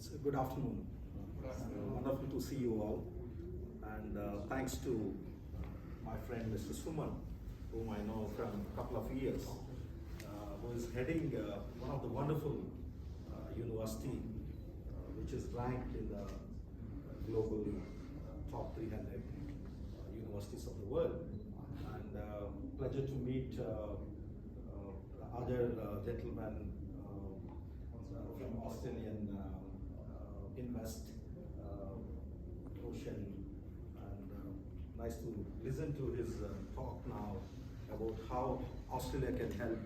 So good afternoon. Wonderful to see you all. And thanks to my friend Mr. Suman, whom I know from a couple of years, who is heading one of the wonderful university, which is ranked in the global top 300 universities of the world. And pleasure to meet other gentlemen from Australian Invest, Ocean, and nice to listen to his talk now about how Australia can help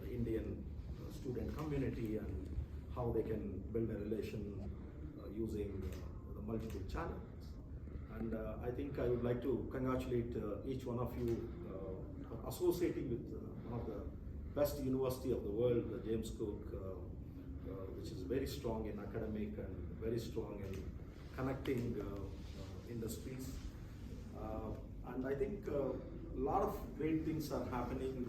the Indian student community and how they can build a relation using the multiple channels. And I think I would like to congratulate each one of you for associating with one of the best university of the world, the James Cook, which is very strong in academic and very strong in connecting industries. And I think a lot of great things are happening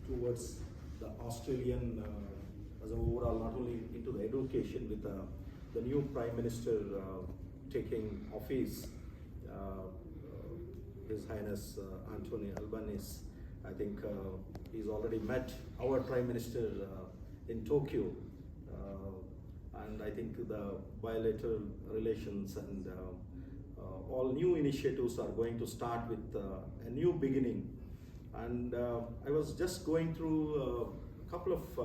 towards the Australian as an overall, not only into the education with the new Prime Minister taking office, His Highness Anthony Albanese. I think he's already met our Prime Minister in Tokyo, and I think the bilateral relations and all new initiatives are going to start with a new beginning. And I was just going through a couple of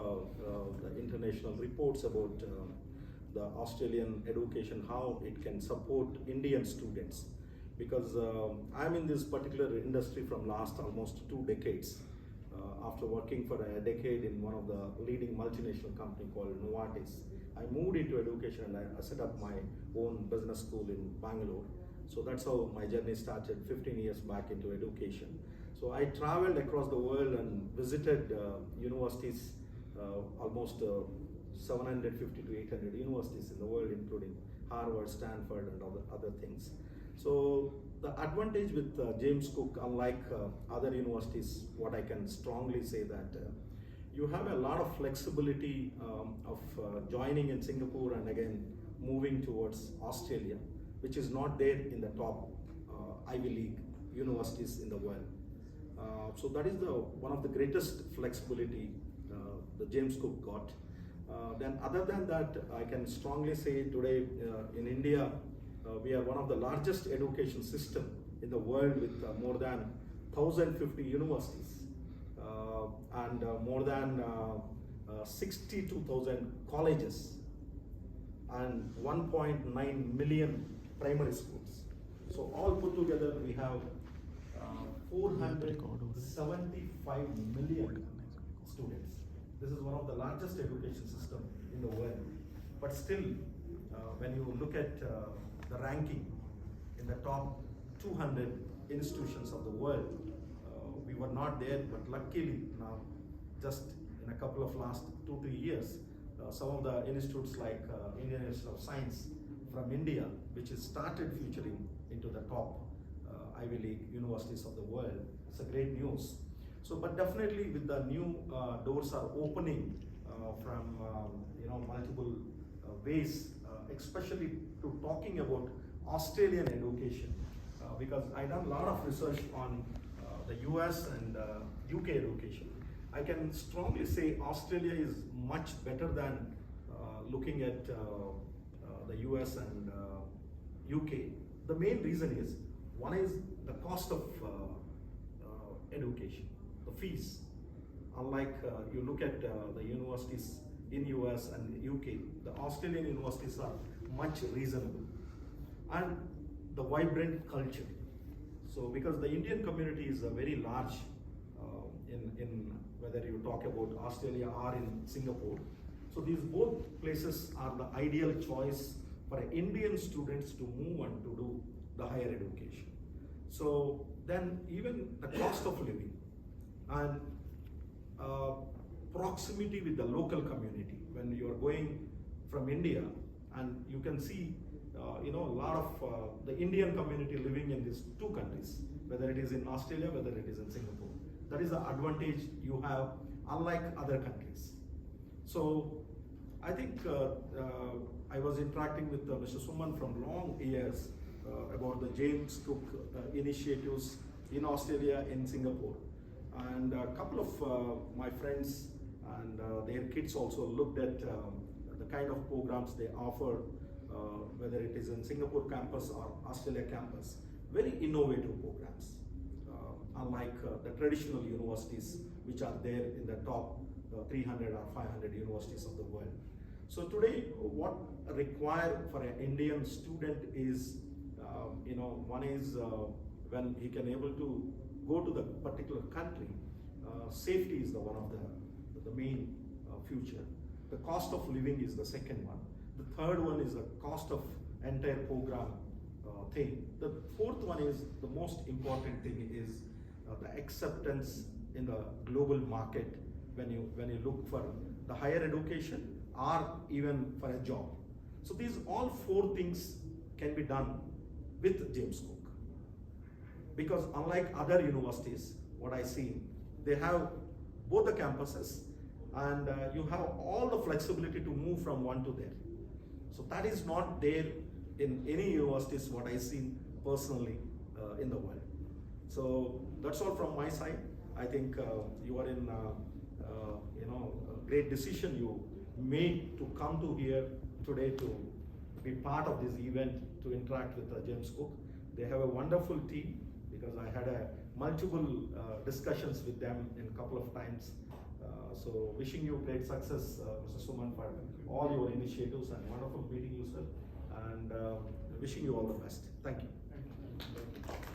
the international reports about the Australian education, how it can support Indian students. Because I'm in this particular industry from last almost 2 decades. After working for a decade in one of the leading multinational company called Novartis, I moved into education and I set up my own business school in Bangalore. So that's how my journey started 15 years back into education. So I traveled across the world and visited universities, almost 750 to 800 universities in the world, including Harvard, Stanford, and other things. So the advantage with James Cook, unlike other universities, what I can strongly say that you have a lot of flexibility of joining in Singapore and again moving towards Australia, which is not there in the top Ivy League universities in the world. So that is one of the greatest flexibility the James Cook got. Then other than that, I can strongly say today in India, we are one of the largest education system in the world with more than 1,050 universities and more than 62,000 colleges and 1.9 million primary schools. So all put together, we have 475 million students. This is one of the largest education system in the world. But still, when you look at the ranking in the top 200 institutions of the world, we were not there, but luckily now, just in a couple of last 2-3 years, some of the institutes like Indian Institute of Science from India, which has started featuring into the top Ivy League universities of the world. It's a great news. So, but definitely with the new doors are opening from multiple ways, especially to talking about Australian education, because I done a lot of research on the US and UK education. I can strongly say Australia is much better than looking at the US and UK. The main reason is, one is the cost of education, the fees. Unlike you look at the universities in US and UK, the Australian universities are much reasonable. And the vibrant culture. So because the Indian community is a very large in whether you talk about Australia or in Singapore. So these both places are the ideal choice for Indian students to move and to do the higher education. So then even the cost of living and proximity with the local community. When you are going from India, and you can see a lot of the Indian community living in these 2 countries, whether it is in Australia, whether it is in Singapore. That is the advantage you have, unlike other countries. So I think I was interacting with Mr. Suman from long years about the James Cook initiatives in Australia, in Singapore. And a couple of my friends and their kids also looked at the kind of programs they offer, whether it is in Singapore campus or Australia campus. Very innovative programs, unlike the traditional universities which are there in the top 300 or 500 universities of the world. So today, what required for an Indian student is, one is when he can able to go to the particular country, safety is the one of the main future. The cost of living is the second one. The third one is the cost of entire program thing. The fourth one is the most important thing is the acceptance in the global market when you look for the higher education or even for a job. So these all four things can be done with James Cook. Because unlike other universities, what I see, they have both the campuses and you have all the flexibility to move from one to there. So that is not there in any universities what I see personally in the world. So that's all from my side. I think you are in a great decision you made to come to here today to be part of this event, to interact with James Cook. They have a wonderful team because I had multiple discussions with them in a couple of times. So wishing you great success, Mr. Suman, for all your initiatives, and wonderful meeting you, sir. And wishing you all the best. Thank you. Thank you.